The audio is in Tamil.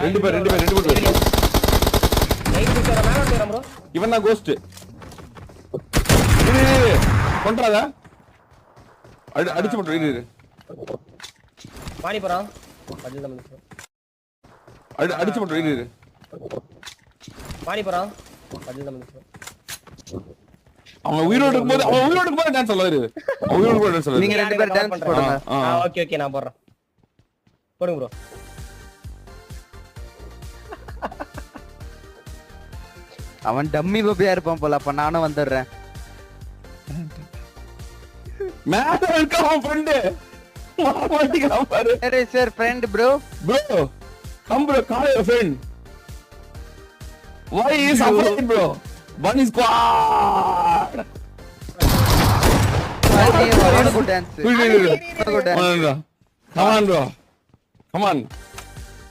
ரெண்டு பேர் இவன் தான் கோஸ்ட் கொன்றாதா அடிச்சு போட்டு இரு மாடி போறான் அடிச்சு போட்டு இரு மாடி போறான் அவன் உயிரோடு இருக்கும்போது டான்ஸ் சொல்லாரு நீங்க ரெண்டு பேரும் டான்ஸ் போடுங்க ஓகே நான் போடுறேன் போடுங்க ப்ரோ அவன் டம்மி பப்பியா இருப்பான் போல அப்ப நானும் வந்துடுறேன் மேல இருக்க அவன் ஃப்ரெண்ட் மாட்டிக்கலாம் பாரு where is your friend bro come bro call your friend why is afraid bro bunny squad good dance come on bro come on